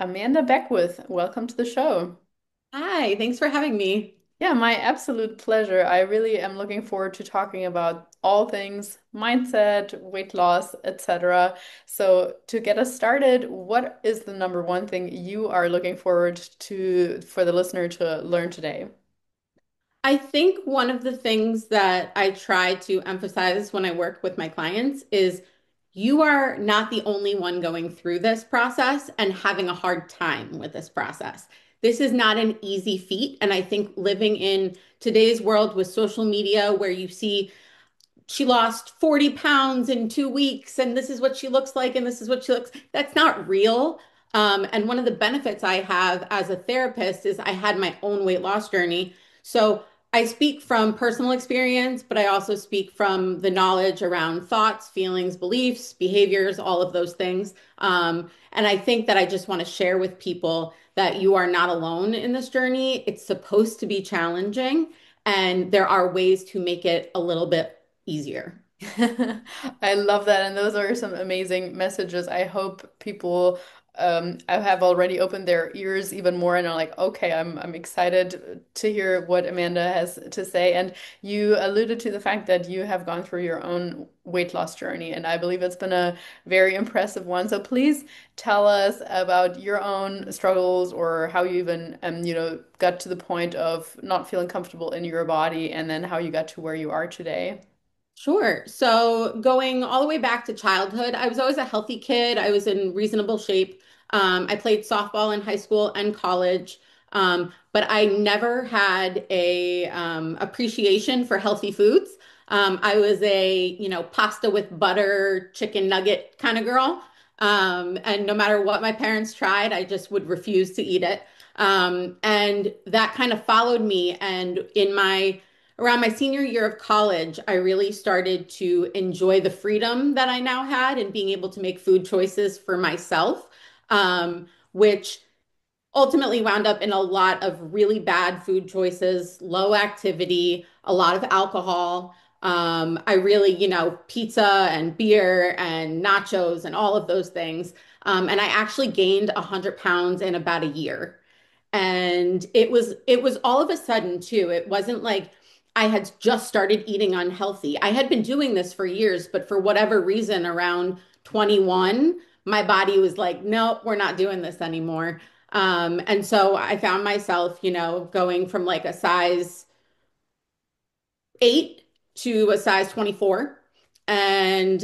Amanda Beckwith, welcome to the show. Hi, thanks for having me. Yeah, my absolute pleasure. I really am looking forward to talking about all things mindset, weight loss, etc. So, to get us started, what is the number one thing you are looking forward to for the listener to learn today? I think one of the things that I try to emphasize when I work with my clients is you are not the only one going through this process and having a hard time with this process. This is not an easy feat. And I think living in today's world with social media, where you see she lost 40 pounds in 2 weeks and this is what she looks like and this is what she looks, that's not real. And one of the benefits I have as a therapist is I had my own weight loss journey. So I speak from personal experience, but I also speak from the knowledge around thoughts, feelings, beliefs, behaviors, all of those things. And I think that I just want to share with people that you are not alone in this journey. It's supposed to be challenging, and there are ways to make it a little bit easier. I love that. And those are some amazing messages. I hope people have already opened their ears even more and are like, okay, I'm excited to hear what Amanda has to say. And you alluded to the fact that you have gone through your own weight loss journey, and I believe it's been a very impressive one. So please tell us about your own struggles or how you even got to the point of not feeling comfortable in your body and then how you got to where you are today. Sure. So going all the way back to childhood, I was always a healthy kid. I was in reasonable shape. I played softball in high school and college, but I never had a appreciation for healthy foods. I was a, pasta with butter, chicken nugget kind of girl. And no matter what my parents tried, I just would refuse to eat it. And that kind of followed me. And in my around my senior year of college, I really started to enjoy the freedom that I now had and being able to make food choices for myself, which ultimately wound up in a lot of really bad food choices, low activity, a lot of alcohol. I really, pizza and beer and nachos and all of those things. And I actually gained 100 pounds in about a year. And it was all of a sudden too. It wasn't like I had just started eating unhealthy. I had been doing this for years, but for whatever reason, around 21, my body was like, nope, we're not doing this anymore. And so I found myself, going from like a size 8 to a size 24. And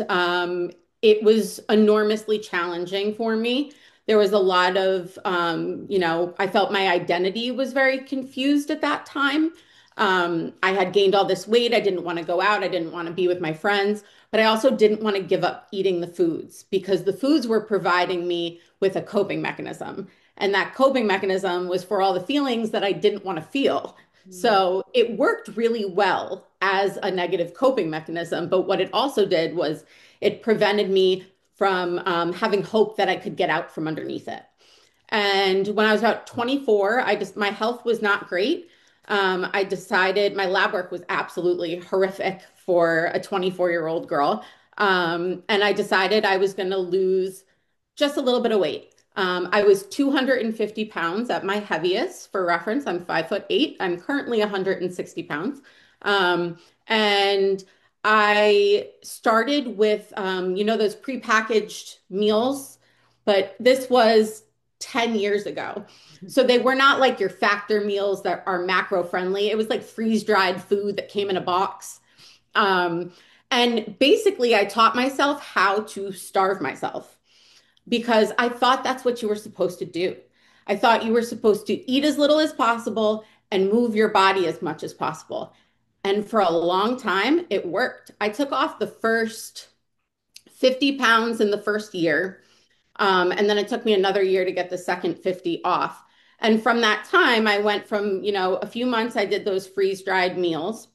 it was enormously challenging for me. There was a lot of, I felt my identity was very confused at that time. I had gained all this weight. I didn't want to go out. I didn't want to be with my friends, but I also didn't want to give up eating the foods because the foods were providing me with a coping mechanism. And that coping mechanism was for all the feelings that I didn't want to feel. So it worked really well as a negative coping mechanism. But what it also did was it prevented me from having hope that I could get out from underneath it. And when I was about 24, my health was not great. I decided my lab work was absolutely horrific for a 24-year-old girl. And I decided I was going to lose just a little bit of weight. I was 250 pounds at my heaviest. For reference, I'm 5'8". I'm currently 160 pounds. And I started with, those prepackaged meals, but this was 10 years ago. So they were not like your factor meals that are macro friendly. It was like freeze dried food that came in a box. Um, and basically, I taught myself how to starve myself because I thought that's what you were supposed to do. I thought you were supposed to eat as little as possible and move your body as much as possible. And for a long time, it worked. I took off the first 50 pounds in the first year. And then it took me another year to get the second 50 off. And from that time, I went from, a few months, I did those freeze dried meals.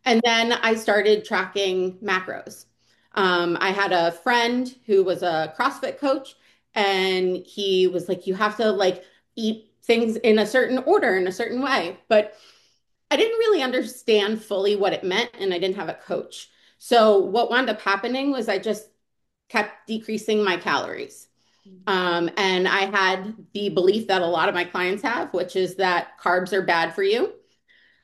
And then I started tracking macros. I had a friend who was a CrossFit coach, and he was like, you have to like eat things in a certain order, in a certain way. But I didn't really understand fully what it meant, and I didn't have a coach. So what wound up happening was I just kept decreasing my calories. And I had the belief that a lot of my clients have, which is that carbs are bad for you.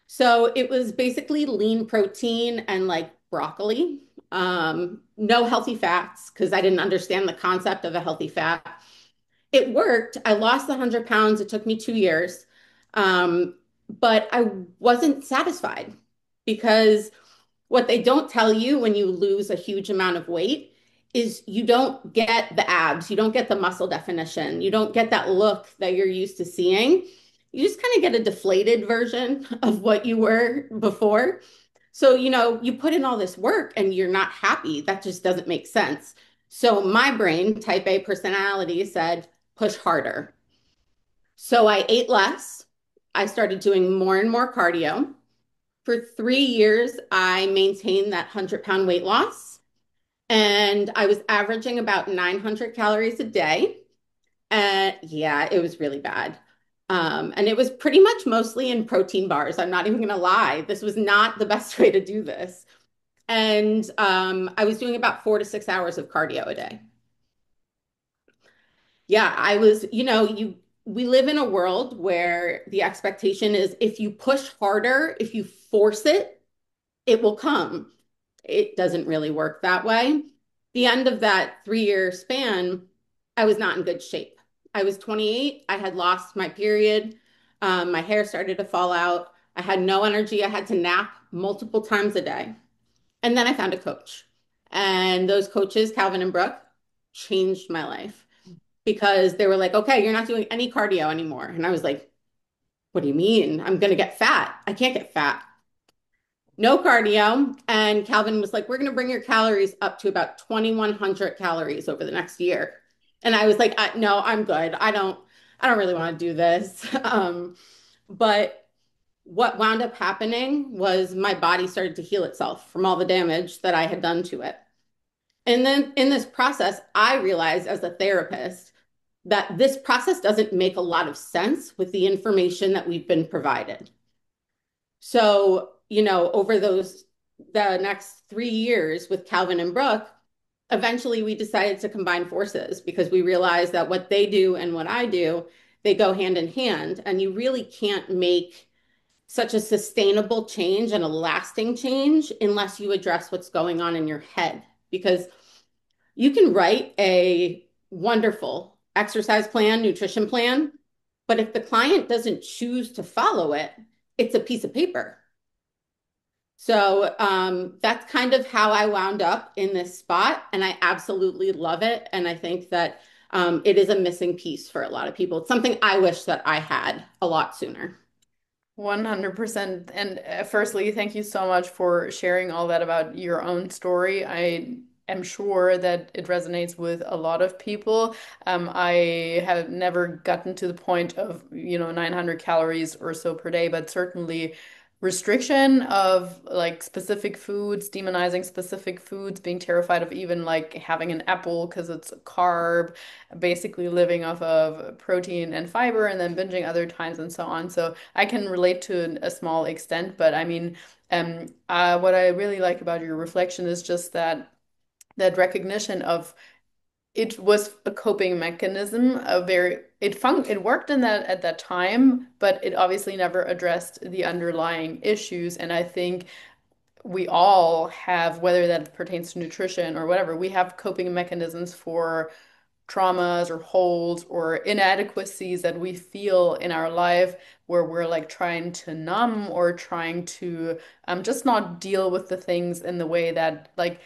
So it was basically lean protein and like broccoli, no healthy fats because I didn't understand the concept of a healthy fat. It worked. I lost the 100 pounds. It took me 2 years. Um, but I wasn't satisfied because what they don't tell you when you lose a huge amount of weight is you don't get the abs, you don't get the muscle definition, you don't get that look that you're used to seeing. You just kind of get a deflated version of what you were before. So, you put in all this work and you're not happy. That just doesn't make sense. So, my brain, type A personality, said, push harder. So, I ate less. I started doing more and more cardio. For 3 years, I maintained that 100-pound weight loss, and I was averaging about 900 calories a day. And yeah, it was really bad. And it was pretty much mostly in protein bars. I'm not even going to lie. This was not the best way to do this. And I was doing about 4 to 6 hours of cardio a day. Yeah, I was, we live in a world where the expectation is if you push harder, if you force it, it will come. It doesn't really work that way. The end of that 3 year span, I was not in good shape. I was 28. I had lost my period. My hair started to fall out. I had no energy. I had to nap multiple times a day. And then I found a coach. And those coaches, Calvin and Brooke, changed my life because they were like, okay, you're not doing any cardio anymore. And I was like, what do you mean? I'm going to get fat. I can't get fat. No cardio. And Calvin was like, we're going to bring your calories up to about 2,100 calories over the next year. And I was like, no, I'm good. I don't really want to do this. But what wound up happening was my body started to heal itself from all the damage that I had done to it. And then in this process, I realized as a therapist that this process doesn't make a lot of sense with the information that we've been provided. So, over the next 3 years with Calvin and Brooke, eventually we decided to combine forces because we realized that what they do and what I do, they go hand in hand. And you really can't make such a sustainable change and a lasting change unless you address what's going on in your head. Because you can write a wonderful exercise plan, nutrition plan, but if the client doesn't choose to follow it, it's a piece of paper. So that's kind of how I wound up in this spot, and I absolutely love it. And I think that it is a missing piece for a lot of people. It's something I wish that I had a lot sooner. 100%. And firstly, thank you so much for sharing all that about your own story. I am sure that it resonates with a lot of people. I have never gotten to the point of, 900 calories or so per day, but certainly restriction of like specific foods, demonizing specific foods, being terrified of even like having an apple because it's a carb, basically living off of protein and fiber and then binging other times and so on. So I can relate to a small extent, but I mean, what I really like about your reflection is just that recognition of it was a coping mechanism, it worked in that at that time, but it obviously never addressed the underlying issues. And I think we all have, whether that pertains to nutrition or whatever, we have coping mechanisms for traumas or holes or inadequacies that we feel in our life where we're like trying to numb or trying to just not deal with the things in the way that like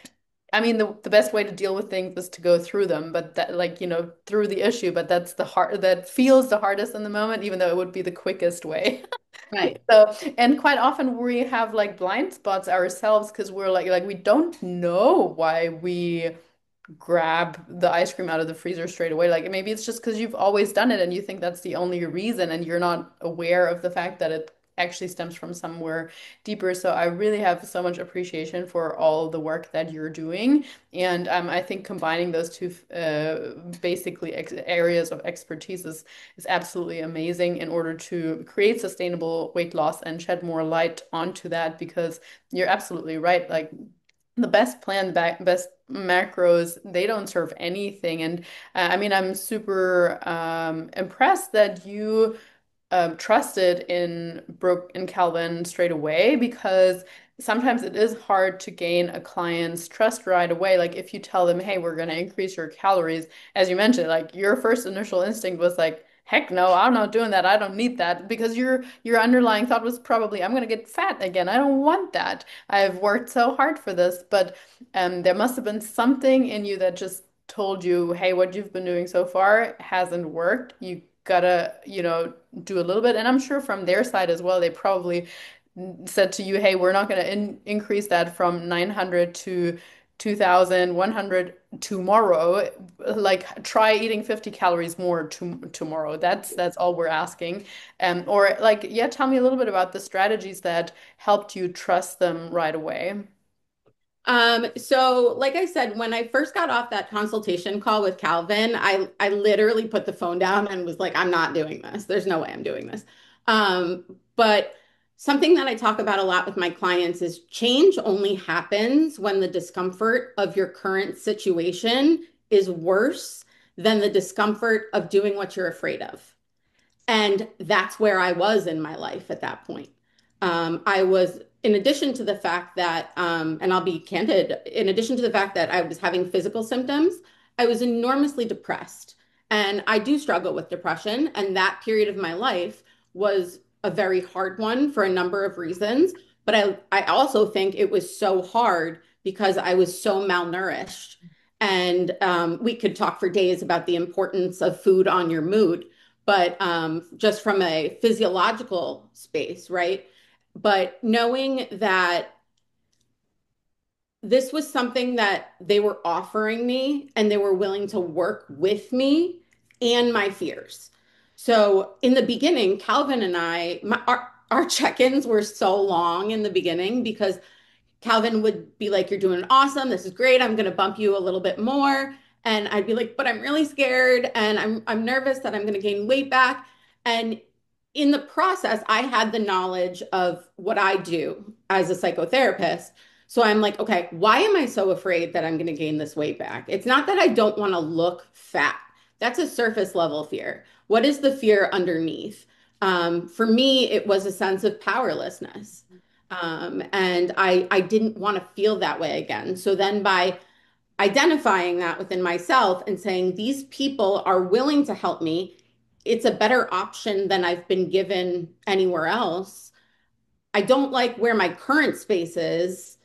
I mean the best way to deal with things is to go through them but that like through the issue but that's the hard that feels the hardest in the moment even though it would be the quickest way. Right. So, and quite often we have like blind spots ourselves because we're like we don't know why we grab the ice cream out of the freezer straight away. Like maybe it's just because you've always done it and you think that's the only reason and you're not aware of the fact that it actually stems from somewhere deeper. So I really have so much appreciation for all the work that you're doing. And I think combining those two basically ex areas of expertise is absolutely amazing in order to create sustainable weight loss and shed more light onto that because you're absolutely right. Like the best plan, best macros, they don't serve anything. And I mean, I'm super impressed that you trusted in Brooke and Calvin straight away because sometimes it is hard to gain a client's trust right away. Like if you tell them, hey, we're going to increase your calories, as you mentioned, like your first initial instinct was like, heck no, I'm not doing that. I don't need that because your underlying thought was probably, I'm going to get fat again. I don't want that. I've worked so hard for this, but there must have been something in you that just told you, hey, what you've been doing so far hasn't worked. You gotta, do a little bit. And I'm sure from their side as well, they probably said to you, hey, we're not gonna increase that from 900 to 2,100 tomorrow. Like try eating 50 calories more tomorrow. That's all we're asking. Or like, yeah, tell me a little bit about the strategies that helped you trust them right away. So like I said, when I first got off that consultation call with Calvin, I literally put the phone down and was like, I'm not doing this. There's no way I'm doing this. But something that I talk about a lot with my clients is change only happens when the discomfort of your current situation is worse than the discomfort of doing what you're afraid of. And that's where I was in my life at that point. I was, in addition to the fact that, and I'll be candid, in addition to the fact that I was having physical symptoms, I was enormously depressed. And I do struggle with depression. And that period of my life was a very hard one for a number of reasons. But I also think it was so hard because I was so malnourished. And we could talk for days about the importance of food on your mood, but just from a physiological space, right? But knowing that this was something that they were offering me and they were willing to work with me and my fears. So in the beginning, Calvin and our check-ins were so long in the beginning because Calvin would be like, "You're doing awesome. This is great. I'm going to bump you a little bit more." And I'd be like, "But I'm really scared and I'm nervous that I'm going to gain weight back." And in the process, I had the knowledge of what I do as a psychotherapist. So I'm like, "Okay, why am I so afraid that I'm going to gain this weight back? It's not that I don't want to look fat. That's a surface level fear. What is the fear underneath?" For me, it was a sense of powerlessness. And I didn't want to feel that way again. So then by identifying that within myself and saying, these people are willing to help me, it's a better option than I've been given anywhere else. I don't like where my current space is.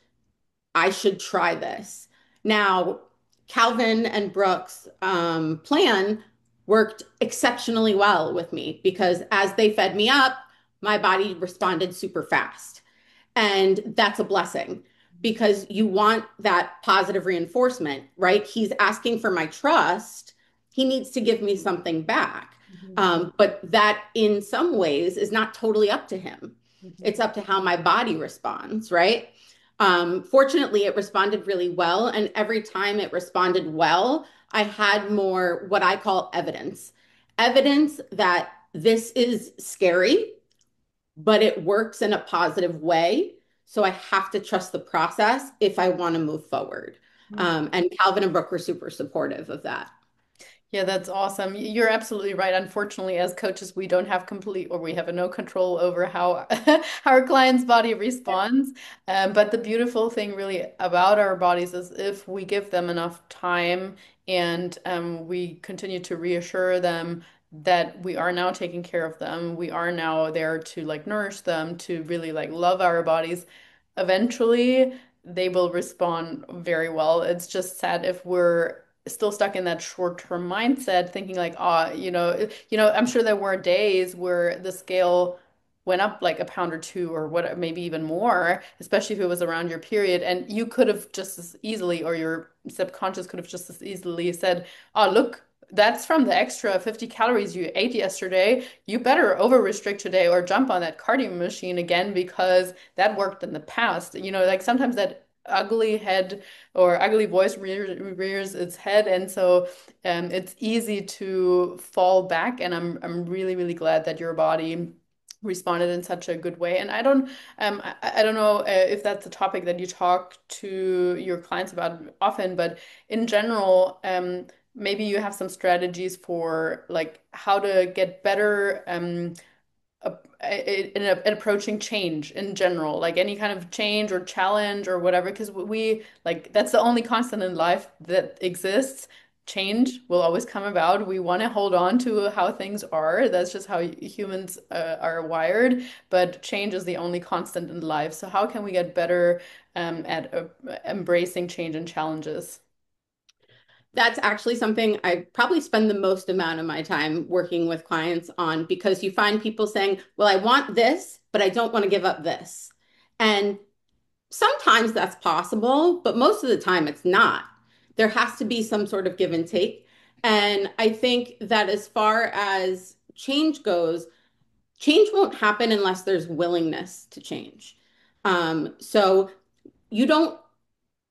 I should try this. Now, Calvin and Brooks' plan worked exceptionally well with me because as they fed me up, my body responded super fast. And that's a blessing because you want that positive reinforcement, right? He's asking for my trust. He needs to give me something back. Mhm, But that, in some ways, is not totally up to him. mhm, It's up to how my body responds, right? Fortunately, it responded really well. And every time it responded well, I had more what I call evidence that this is scary but it works in a positive way. So I have to trust the process if I want to move forward. mhm. And Calvin and Brooke were super supportive of that. Yeah, that's awesome. You're absolutely right. Unfortunately, as coaches, we don't have complete or we have no control over how how our client's body responds. But the beautiful thing really about our bodies is if we give them enough time and we continue to reassure them that we are now taking care of them, we are now there to like nourish them, to really like love our bodies. Eventually, they will respond very well. It's just sad if we're still stuck in that short-term mindset, thinking like, oh, I'm sure there were days where the scale went up like a pound or two or what, maybe even more, especially if it was around your period, and you could have just as easily, or your subconscious could have just as easily said, oh, look. That's from the extra 50 calories you ate yesterday. You better over restrict today or jump on that cardio machine again because that worked in the past. Like sometimes that ugly head or ugly voice rears its head, and so it's easy to fall back. And I'm really really glad that your body responded in such a good way. And I don't know if that's a topic that you talk to your clients about often, but in general, maybe you have some strategies for like how to get better in approaching change in general, like any kind of change or challenge or whatever, because we like that's the only constant in life that exists. Change will always come about. We want to hold on to how things are. That's just how humans are wired. But change is the only constant in life. So how can we get better at embracing change and challenges? That's actually something I probably spend the most amount of my time working with clients on because you find people saying, well, I want this, but I don't want to give up this. And sometimes that's possible, but most of the time it's not. There has to be some sort of give and take. And I think that as far as change goes, change won't happen unless there's willingness to change. So you don't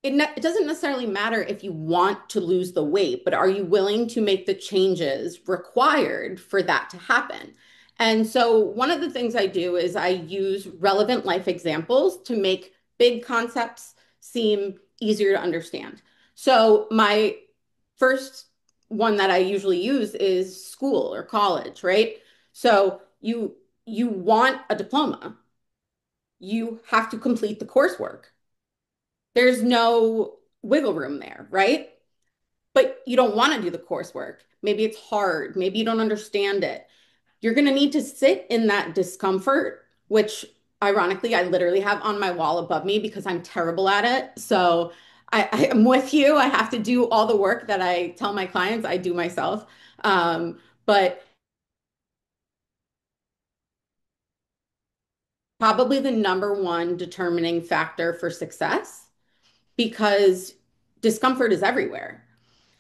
it doesn't necessarily matter if you want to lose the weight, but are you willing to make the changes required for that to happen? And so, one of the things I do is I use relevant life examples to make big concepts seem easier to understand. So, my first one that I usually use is school or college, right? So, you want a diploma, you have to complete the coursework. There's no wiggle room there, right? But you don't want to do the coursework. Maybe it's hard. Maybe you don't understand it. You're going to need to sit in that discomfort, which ironically, I literally have on my wall above me because I'm terrible at it. So I am with you. I have to do all the work that I tell my clients I do myself. But probably the number one determining factor for success because discomfort is everywhere.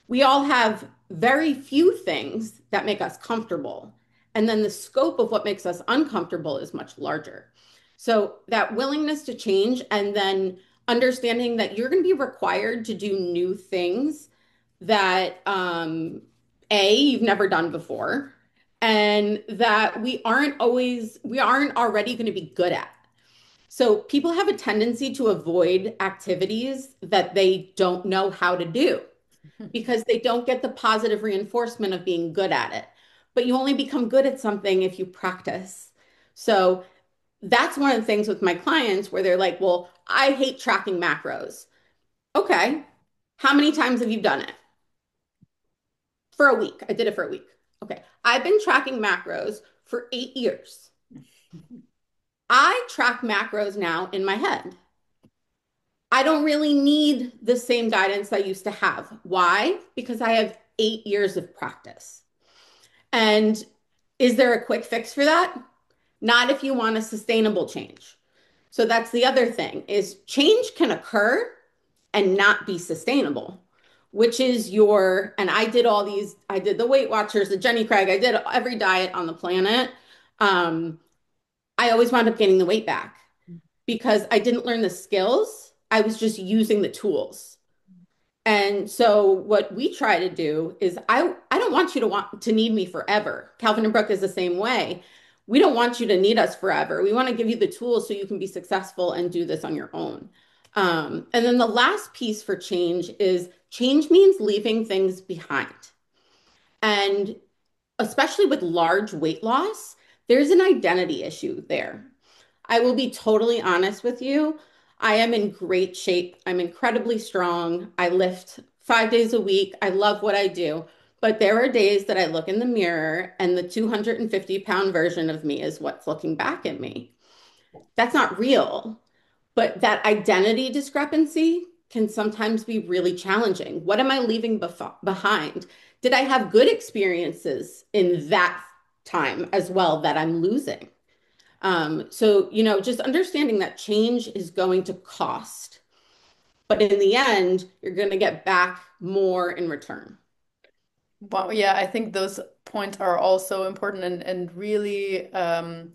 We all have very few things that make us comfortable. And then the scope of what makes us uncomfortable is much larger. So that willingness to change and then understanding that you're going to be required to do new things that you've never done before and that we aren't already going to be good at. So people have a tendency to avoid activities that they don't know how to do because they don't get the positive reinforcement of being good at it. But you only become good at something if you practice. So that's one of the things with my clients where they're like, well, I hate tracking macros. Okay. How many times have you done it? For a week. I did it for a week. Okay. I've been tracking macros for 8 years. I track macros now in my head. I don't really need the same guidance I used to have. Why? Because I have 8 years of practice. And is there a quick fix for that? Not if you want a sustainable change. So that's the other thing is change can occur and not be sustainable, which is and I did all these, I did the Weight Watchers, the Jenny Craig, I did every diet on the planet. Um, I always wound up gaining the weight back because I didn't learn the skills. I was just using the tools. And so what we try to do is I don't want you to need me forever. Calvin and Brooke is the same way. We don't want you to need us forever. We want to give you the tools so you can be successful and do this on your own. And then the last piece for change is change means leaving things behind. And especially with large weight loss, there's an identity issue there. I will be totally honest with you. I am in great shape. I'm incredibly strong. I lift 5 days a week. I love what I do. But there are days that I look in the mirror and the 250-pound version of me is what's looking back at me. That's not real. But that identity discrepancy can sometimes be really challenging. What am I leaving behind? Did I have good experiences in that time as well that I'm losing? So, just understanding that change is going to cost, but in the end, you're going to get back more in return. Wow, yeah, I think those points are also important and really, I'm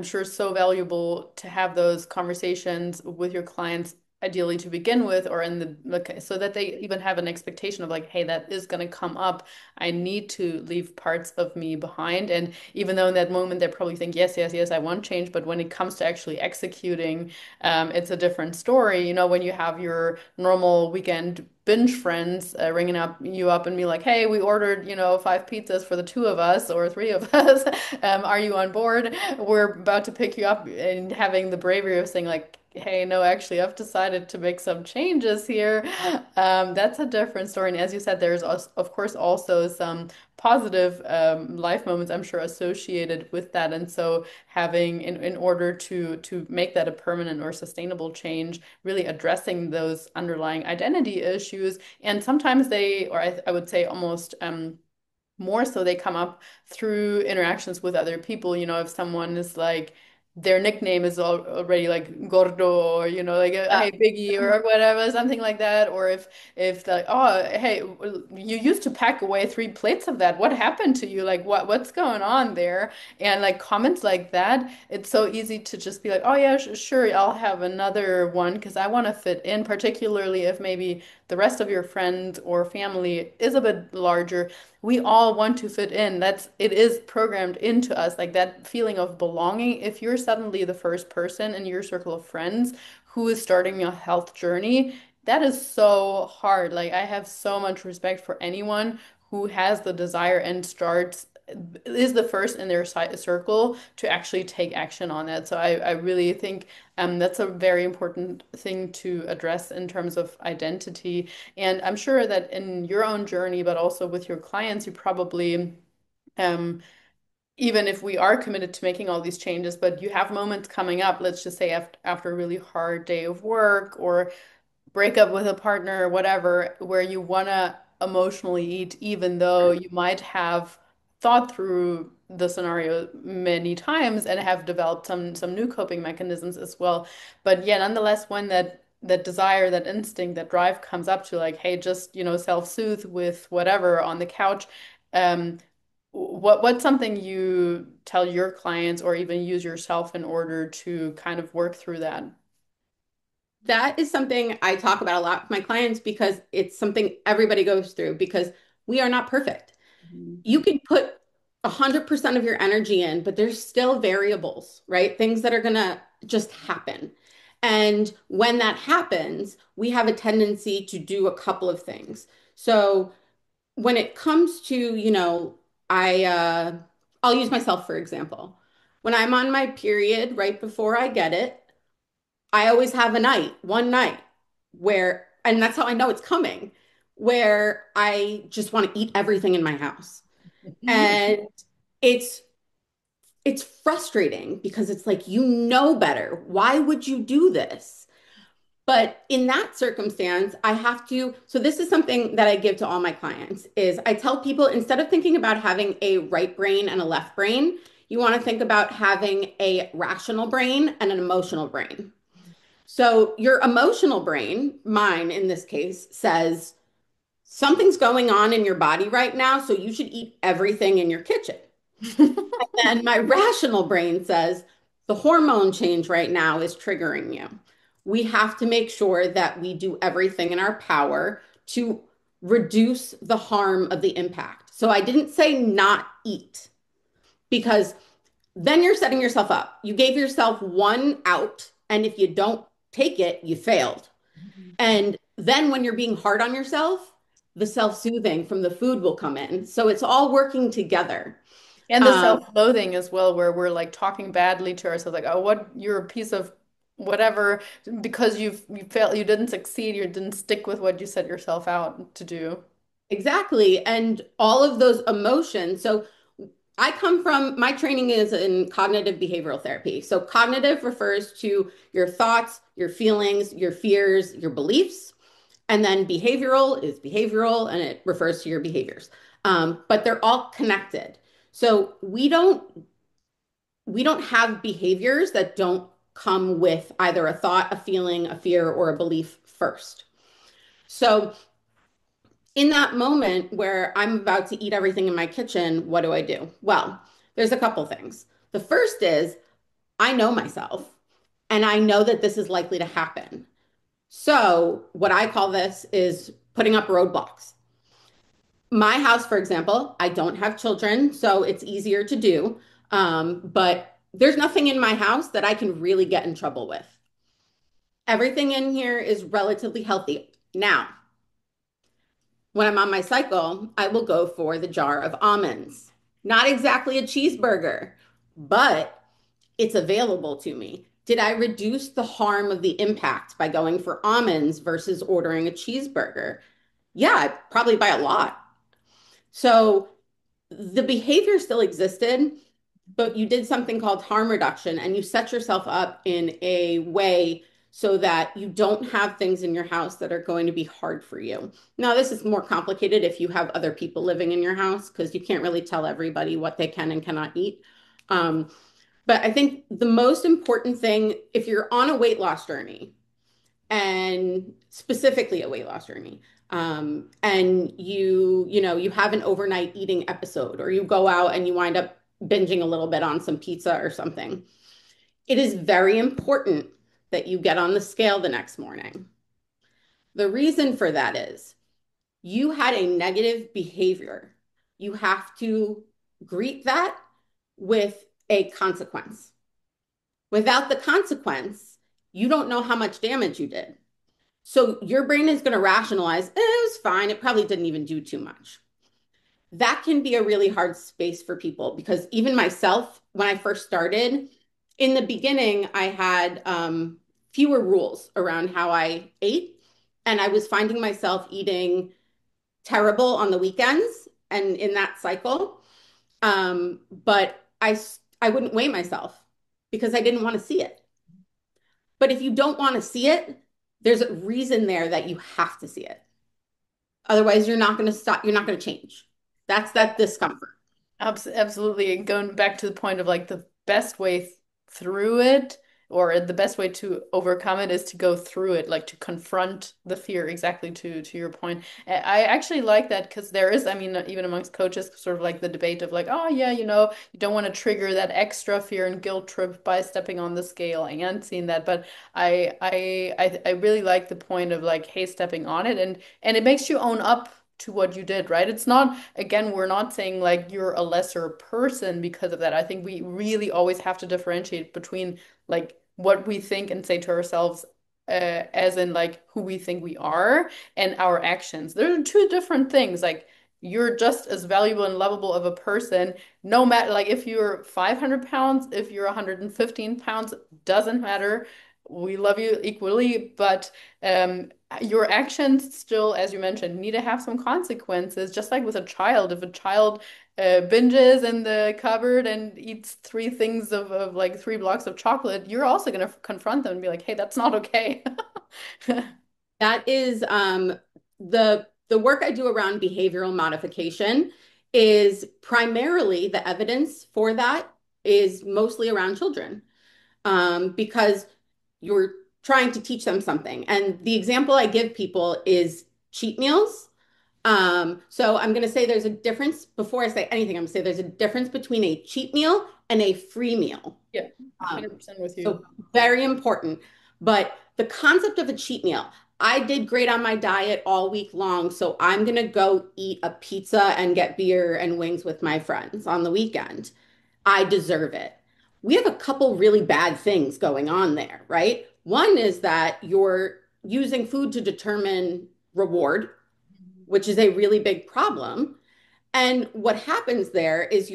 sure so valuable to have those conversations with your clients ideally to begin with, or in the okay, so that they even have an expectation of like, hey, that is going to come up. I need to leave parts of me behind. And even though in that moment they probably think, yes, yes, yes, I want change, but when it comes to actually executing, it's a different story. You know, when you have your normal weekend binge friends ringing up you up and be like, hey, we ordered, you know, 5 pizzas for the two of us or three of us. Are you on board? We're about to pick you up, and having the bravery of saying like, hey, no, actually, I've decided to make some changes here. That's a different story. And as you said, there's also, of course also some positive life moments, I'm sure, associated with that. And so having in order to make that a permanent or sustainable change, really addressing those underlying identity issues. And sometimes they, or I would say almost more so they come up through interactions with other people. You know, if someone is like, their nickname is already like gordo, or you know, like hey biggie, or whatever, something like that. Or if like, oh hey, you used to pack away 3 plates of that, what happened to you, like what's going on there? And like comments like that, it's so easy to just be like, oh yeah, sure, I'll have another one because I want to fit in, particularly if maybe the rest of your friends or family is a bit larger. We all want to fit in. That's it is programmed into us, like that feeling of belonging. If you're suddenly the first person in your circle of friends who is starting a health journey, that is so hard. Like I have so much respect for anyone who has the desire and starts is the first in their circle to actually take action on that. So I really think that's a very important thing to address in terms of identity. And I'm sure that in your own journey, but also with your clients, you probably, um, even if we are committed to making all these changes, but you have moments coming up, let's just say after a really hard day of work or break up with a partner or whatever, where you want to emotionally eat, even though you might have thought through the scenario many times and have developed some new coping mechanisms as well. But yeah, nonetheless, when that desire, that instinct, that drive comes up to like, hey, just, you know, self-soothe with whatever on the couch, um, what's something you tell your clients or even use yourself in order to kind of work through that? That is something I talk about a lot with my clients because it's something everybody goes through because we are not perfect. Mhm. You can put 100% of your energy in, but there's still variables, right? Things that are gonna just happen. And when that happens, we have a tendency to do a couple of things. So when it comes to, I I'll use myself for example. When I'm on my period right before I get it, I always have one night where, and that's how I know it's coming, where I just want to eat everything in my house. And it's it's frustrating because it's like you know better. Why would you do this? But in that circumstance, I have to, so this is something that I give to all my clients is I tell people instead of thinking about having a right brain and a left brain, you want to think about having a rational brain and an emotional brain. So your emotional brain, mine in this case, says something's going on in your body right now, so you should eat everything in your kitchen. And my rational brain says the hormone change right now is triggering you. We have to make sure that we do everything in our power to reduce the harm of the impact. So I didn't say not eat because then you're setting yourself up. You gave yourself one out, and if you don't take it, you failed. And then when you're being hard on yourself, the self-soothing from the food will come in. So it's all working together. And the Um, self-loathing as well, where we're like talking badly to ourselves, like, oh, what, you're a piece of whatever, because you failed, you didn't succeed, you didn't stick with what you set yourself out to do. exactly. And all of those emotions. So I come from, my training is in cognitive behavioral therapy. So cognitive refers to your thoughts, your feelings, your fears, your beliefs. And then behavioral is behavioral and it refers to your behaviors. But they're all connected. So we don't have behaviors that don't come with either a thought, a feeling, a fear, or a belief first. So in that moment where I'm about to eat everything in my kitchen, what do I do? Well, there's a couple things. The first is I know myself and I know that this is likely to happen. So, what I call this is putting up roadblocks. My house, for example, I don't have children, so it's easier to do. But there's nothing in my house that I can really get in trouble with. Everything in here is relatively healthy. Now, when I'm on my cycle, I will go for the jar of almonds. Not exactly a cheeseburger, but it's available to me. Did I reduce the harm of the impact by going for almonds versus ordering a cheeseburger? Yeah, probably by a lot. So the behavior still existed, but you did something called harm reduction and you set yourself up in a way so that you don't have things in your house that are going to be hard for you. Now, this is more complicated if you have other people living in your house because you can't really tell everybody what they can and cannot eat. Um, but I think the most important thing, if you're on a weight loss journey, and specifically a weight loss journey, and you have an overnight eating episode, or you go out and you wind up binging a little bit on some pizza or something, it is very important that you get on the scale the next morning. The reason for that is you had a negative behavior. You have to greet that with a consequence. Without the consequence, you don't know how much damage you did. So your brain is going to rationalize, it was fine. It probably didn't even do too much. That can be a really hard space for people because even myself, when I first started, in the beginning, I had fewer rules around how I ate. And I was finding myself eating terrible on the weekends and in that cycle. But I wouldn't weigh myself because I didn't want to see it. But if you don't want to see it, there's a reason there that you have to see it. Otherwise, you're not going to stop, you're not going to change. That's that discomfort. Absolutely. And going back to the point of like the best way through it, or the best way to overcome it is to go through it, like to confront the fear, exactly to your point. I actually like that because there is, I mean, even amongst coaches, sort of like the debate of like, oh yeah, you don't want to trigger that extra fear and guilt trip by stepping on the scale and seeing that. But I really like the point of like, hey, stepping on it, and it makes you own up to what you did, right? It's not, again, we're not saying like you're a lesser person because of that. I think we really always have to differentiate between like what we think and say to ourselves, as in like who we think we are and our actions. They're two different things. Like you're just as valuable and lovable of a person, no matter like if you're 500 pounds, if you're 115 pounds, doesn't matter. We love you equally, but your actions still, as you mentioned, need to have some consequences. Just like with a child, if a child binges in the cupboard and eats three things of like three blocks of chocolate, you're also going to confront them and be like, hey, that's not okay. That is the work I do around behavioral modification is primarily the evidence for that is mostly around children because you're trying to teach them something. And the example I give people is cheat meals. So I'm going to say there's a difference before I say anything. I'm going to say there's a difference between a cheat meal and a free meal. Yeah, 100% with you. So very important. But the concept of a cheat meal, I did great on my diet all week long, so I'm going to go eat a pizza and get beer and wings with my friends on the weekend. I deserve it. We have a couple really bad things going on there, right? One is that you're using food to determine reward, which is a really big problem. And what happens there is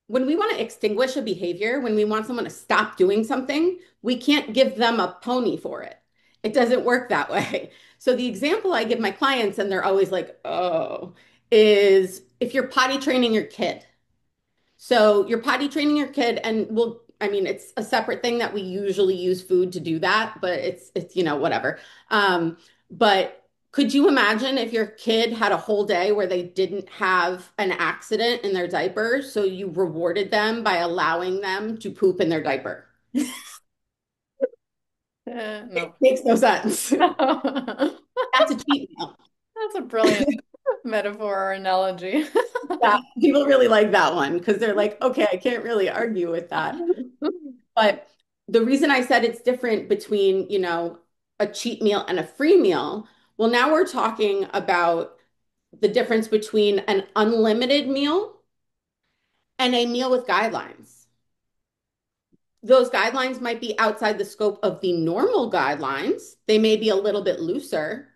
when we want to extinguish a behavior, when we want someone to stop doing something, we can't give them a pony for it. It doesn't work that way. So the example I give my clients, and they're always like, oh, is if you're potty training your kid. So you're potty training your kid, and I mean, it's a separate thing that we usually use food to do that, but whatever. But could you imagine if your kid had a whole day where they didn't have an accident in their diaper, so you rewarded them by allowing them to poop in their diaper? It No. makes no sense. That's a cheat meal. That's a brilliant metaphor or analogy. Yeah, people really like that one because they're like, okay, I can't really argue with that. But the reason I said it's different between, a cheat meal and a free meal. Well, now we're talking about the difference between an unlimited meal and a meal with guidelines. Those guidelines might be outside the scope of the normal guidelines. They may be a little bit looser,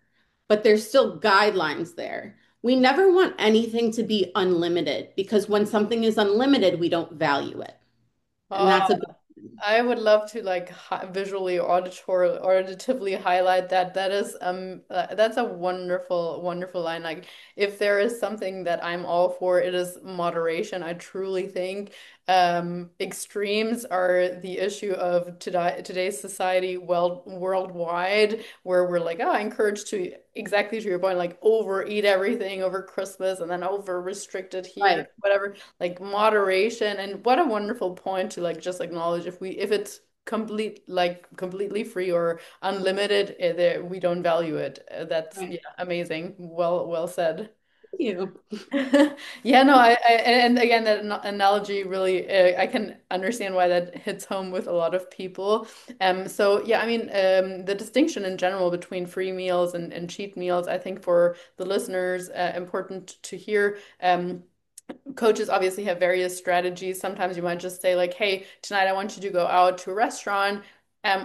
but there's still guidelines there. We never want anything to be unlimited because when something is unlimited, we don't value it. And Oh, that's a I would love to like visually or auditively highlight that. That's a wonderful line. Like if there is something that I'm all for, it is moderation. I truly think extremes are the issue of today's society worldwide, where we're like, oh, I encourage to exactly to your point, like overeat everything over Christmas and then over restricted here, right. whatever, like moderation. And what a wonderful point to like just acknowledge if it's completely free or unlimited, there we don't value it. That's Right. yeah, amazing. Well said. Thank you. Yeah, no, and again, that analogy really, I can understand why that hits home with a lot of people. So yeah, I mean, the distinction in general between free meals and cheat meals, I think for the listeners, important to hear. Coaches obviously have various strategies. Sometimes you might just say like, "Hey, tonight I want you to go out to a restaurant,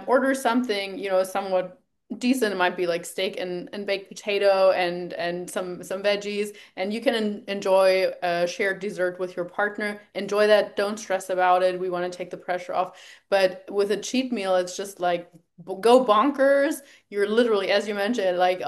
order something, somewhat decent. It might be like steak and baked potato and some veggies, and you can enjoy a shared dessert with your partner. Enjoy that. Don't stress about it. We want to take the pressure off. But with a cheat meal, it's just like go bonkers. You're literally, as you mentioned, like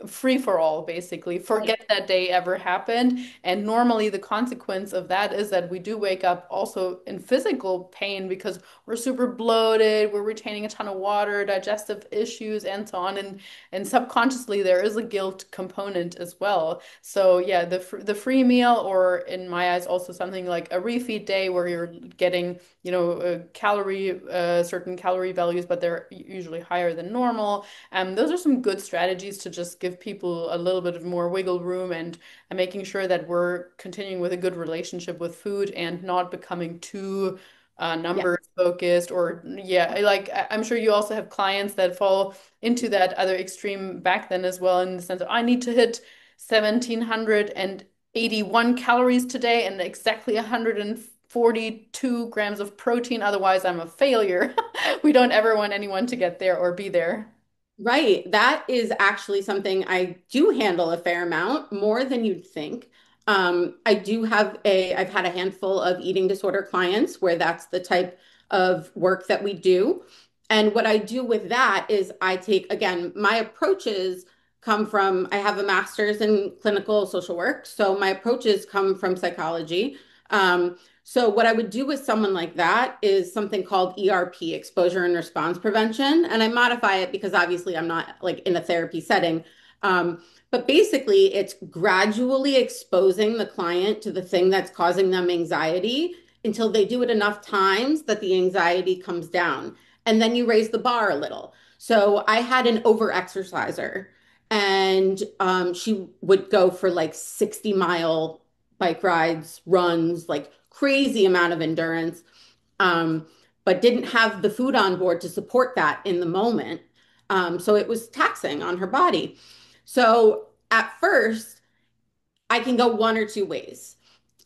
free for all, basically. Right. Forget that day ever happened. And normally, the consequence of that is that we do wake up also in physical pain because we're super bloated, we're retaining a ton of water, digestive issues, and so on. And subconsciously, there is a guilt component as well. So yeah, the free meal, or in my eyes, also something like a refeed day where you're getting certain calorie values, but they're usually higher than normal. Those are some good strategies to just give people a little bit of more wiggle room and making sure that we're continuing with a good relationship with food and not becoming too Yeah. numbers focused or yeah, like I'm sure you also have clients that fall into that other extreme back then as well in the sense of I need to hit 1781 calories today and exactly 142 grams of protein, otherwise I'm a failure. We don't ever want anyone to get there or be there. Right. That is actually something I do handle a fair amount, more than you'd think. I've had a handful of eating disorder clients where that's the type of work that we do. And what I do with that is again, my approaches come from, I have a master's in clinical social work. So my approaches come from psychology. So what I would do with someone like that is something called ERP, exposure and response prevention. And I modify it because obviously I'm not like in a therapy setting. But basically, it's gradually exposing the client to the thing that's causing them anxiety until they do it enough times that the anxiety comes down. And then you raise the bar a little. So I had an over exerciser, and she would go for like 60-mile bike rides, runs, like crazy amount of endurance, um, but didn't have the food on board to support that in the moment. So it was taxing on her body. So at first, I can go one or two ways,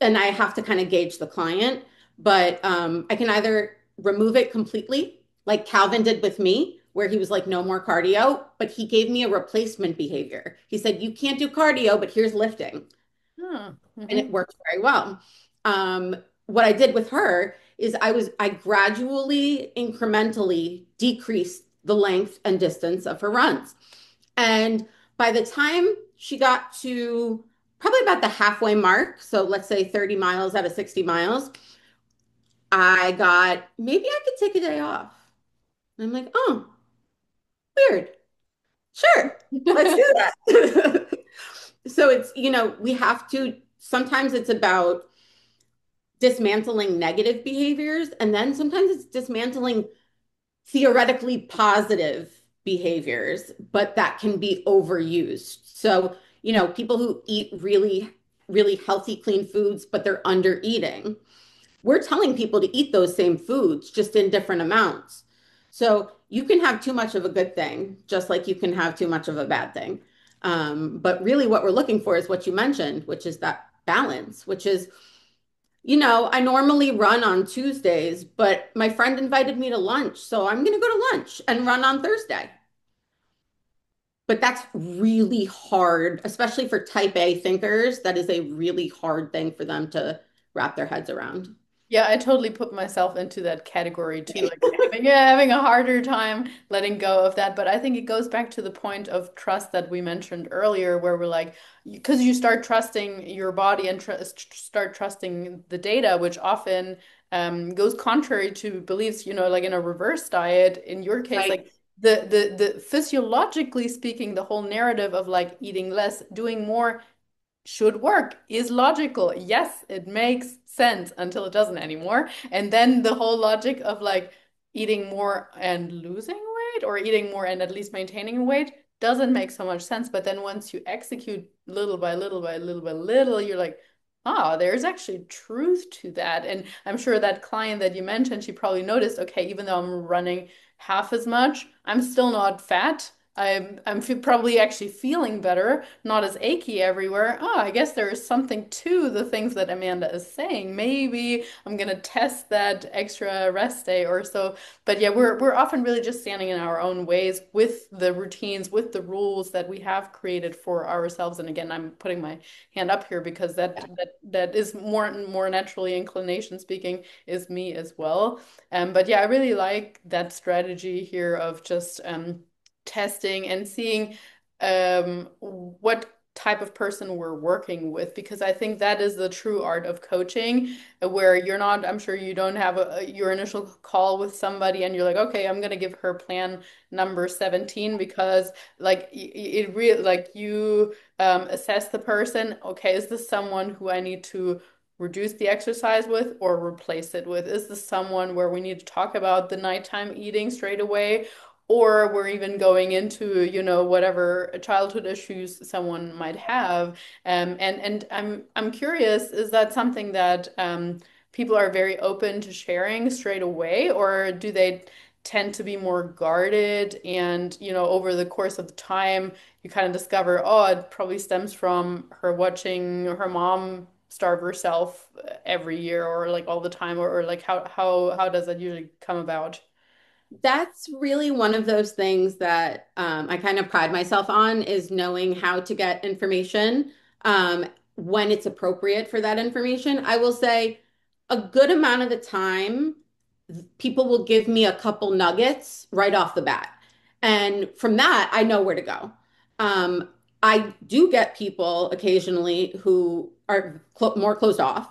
and I have to kind of gauge the client, but I can either remove it completely, like Calvin did with me, where he was like, no more cardio, but he gave me a replacement behavior. He said, you can't do cardio, but here's lifting, Huh. and Hmm. it worked very well. What I did with her is I gradually, incrementally decreased the length and distance of her runs. And by the time she got to probably about the halfway mark, so let's say 30 miles out of 60 miles, I got maybe I could take a day off. And I'm like, oh, weird. Sure, let's do that. So we have to, sometimes it's about dismantling negative behaviors, and then sometimes it's dismantling theoretically positive behaviors, but that can be overused. So, people who eat really, really healthy, clean foods, but they're under eating, we're telling people to eat those same foods just in different amounts. So you can have too much of a good thing, just like you can have too much of a bad thing. But really, what we're looking for is what you mentioned, which is that balance, which is, I normally run on Tuesdays, but my friend invited me to lunch, so I'm going to go to lunch and run on Thursday. But that's really hard, especially for type A thinkers. That is a really hard thing for them to wrap their heads around. Yeah, I totally put myself into that category too, like having a harder time letting go of that. But I think it goes back to the point of trust that we mentioned earlier, where we're like, because you start trusting your body and start trusting the data, which often goes contrary to beliefs, like in a reverse diet. In your case, Right. like the physiologically speaking, the whole narrative of like eating less, doing more should work, is logical. Yes, it makes sense until it doesn't anymore. And then the whole logic of like eating more and losing weight or eating more and at least maintaining weight doesn't make so much sense. But then once you execute little by little by little by little, you're like, oh, there's actually truth to that. And I'm sure that client that you mentioned, she probably noticed, okay, even though I'm running half as much, I'm still not fat. I'm probably actually feeling better, not as achy everywhere. Oh, I guess there is something to the things that Amanda is saying. Maybe I'm gonna test that extra rest day or so. But yeah, we're often really just standing in our own ways with the routines, with the rules that we have created for ourselves. And again, I'm putting my hand up here because that is more naturally inclination speaking is me as well. But yeah, I really like that strategy here of just testing and seeing what type of person we're working with because I think that is the true art of coaching where you're not, I'm sure you don't have your initial call with somebody and you're like, okay, I'm gonna give her plan number 17 because like it really like you assess the person, okay, is this someone who I need to reduce the exercise with or replace it with? Is this someone where we need to talk about the nighttime eating straight away? Or we're even going into, whatever childhood issues someone might have. And I'm curious, is that something that people are very open to sharing straight away, or do they tend to be more guarded? And, over the course of the time, you kind of discover, oh, it probably stems from her watching her mom starve herself every year, or like all the time, or like how does that usually come about? That's really one of those things that I kind of pride myself on is knowing how to get information when it's appropriate for that information. I will say a good amount of the time, people will give me a couple nuggets right off the bat. And from that, I know where to go. Um, I do get people occasionally who are more closed off.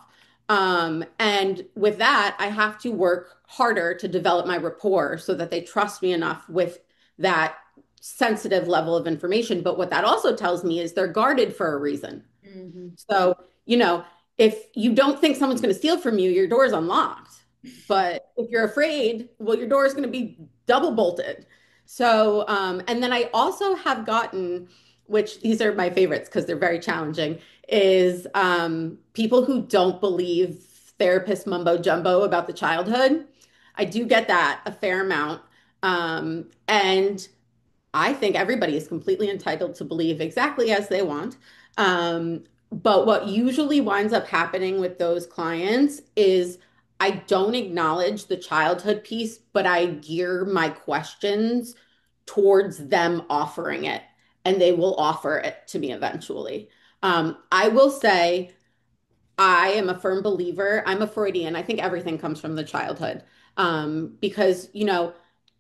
And with that, I have to work harder to develop my rapport so that they trust me enough with that sensitive level of information. But what that also tells me is they're guarded for a reason. Mhm. So, you know, if you don't think someone's going to steal from you, your door is unlocked. But if you're afraid, well, your door is going to be double bolted. So, and then I also have gotten, which these are my favorites because they're very challenging, is people who don't believe therapist mumbo jumbo about the childhood. I do get that a fair amount. And I think everybody is completely entitled to believe exactly as they want. But what usually winds up happening with those clients is I don't acknowledge the childhood piece, but I gear my questions towards them offering it, and they will offer it to me eventually. I will say I am a firm believer. I'm a Freudian. I think everything comes from the childhood. Because,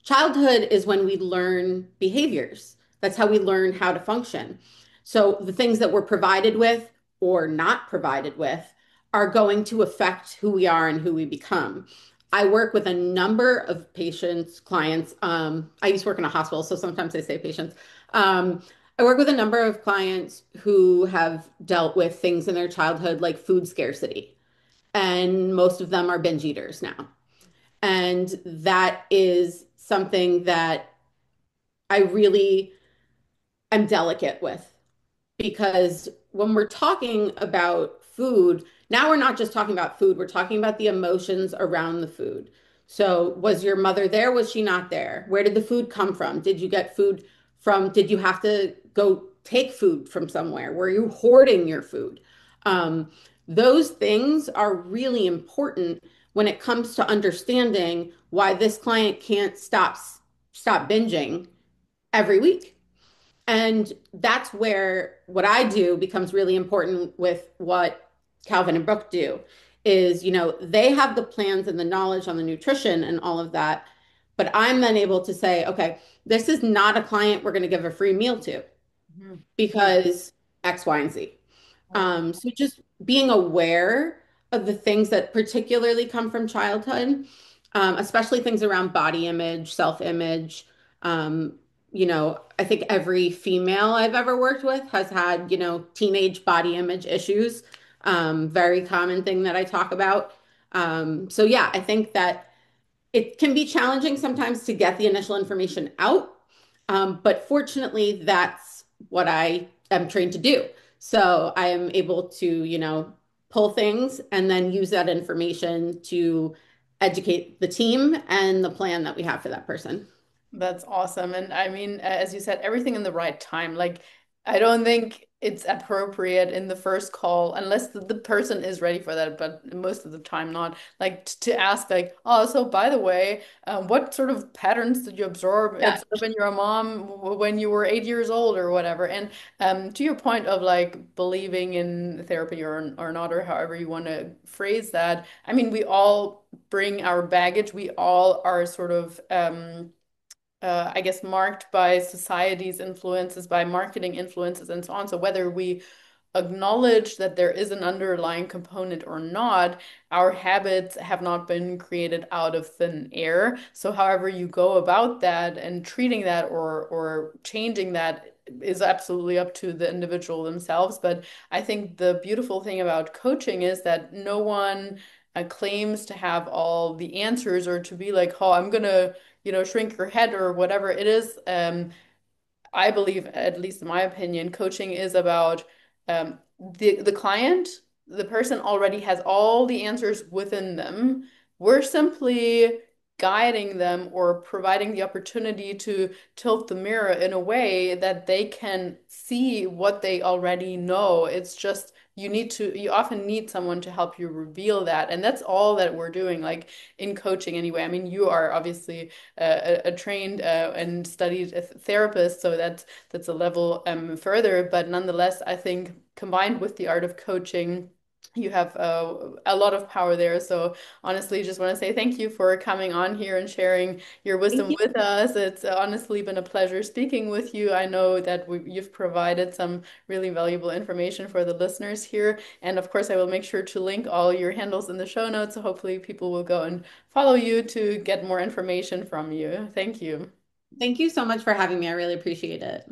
childhood is when we learn behaviors. That's how we learn how to function. So the things that we're provided with or not provided with are going to affect who we are and who we become. I work with a number of patients, clients. I used to work in a hospital, so sometimes I say patients. Um, I work with a number of clients who have dealt with things in their childhood like food scarcity, and most of them are binge eaters now. And that is something that I really am delicate with because when we're talking about food, now we're not just talking about food, we're talking about the emotions around the food. So, was your mother there? Was she not there? Where did the food come from? Did you get food from, did you have to go take food from somewhere? Were you hoarding your food? Um, those things are really important when it comes to understanding why this client can't stop binging every week. And that's where what I do becomes really important with what Calvin and Brooke do is, they have the plans and the knowledge on the nutrition and all of that. But I'm then able to say, okay, this is not a client we're going to give a free meal to Mhm. because X, Y, and Z. Right. So just being aware of the things that particularly come from childhood, especially things around body image, self-image. Um, I think every female I've ever worked with has had, teenage body image issues. Very common thing that I talk about. So yeah, I think that it can be challenging sometimes to get the initial information out. But fortunately, that's what I am trained to do. So I am able to, pull things and then use that information to educate the team and the plan that we have for that person. That's awesome. And I mean, as you said, everything in the right time. Like, I don't think it's appropriate in the first call unless the person is ready for that, but most of the time not. Like to ask, like, oh, so by the way, what sort of patterns did you Yeah. observe in your mom when you were 8 years old or whatever? And to your point of like believing in therapy or not, or however you want to phrase that, I mean, we all bring our baggage. We all are sort of I guess, marked by society's influences, by marketing influences, and so on. So whether we acknowledge that there is an underlying component or not, our habits have not been created out of thin air. So however you go about that and treating that or changing that is absolutely up to the individual themselves. But I think the beautiful thing about coaching is that no one claims to have all the answers or to be like, oh, I'm gonna, shrink your head or whatever it is. I believe, at least in my opinion, coaching is about the client, the person already has all the answers within them. We're simply guiding them or providing the opportunity to tilt the mirror in a way that they can see what they already know. It's just you often need someone to help you reveal that. And that's all that we're doing, like in coaching anyway. I mean, you are obviously a trained and studied therapist, so that's a level further. But nonetheless, I think combined with the art of coaching, you have a lot of power there. So honestly, just want to say thank you for coming on here and sharing your Thank wisdom you. with us. It's honestly been a pleasure speaking with you. I know that you've provided some really valuable information for the listeners here. And of course, I will make sure to link all your handles in the show notes. So hopefully people will go and follow you to get more information from you. Thank you. Thank you so much for having me. I really appreciate it.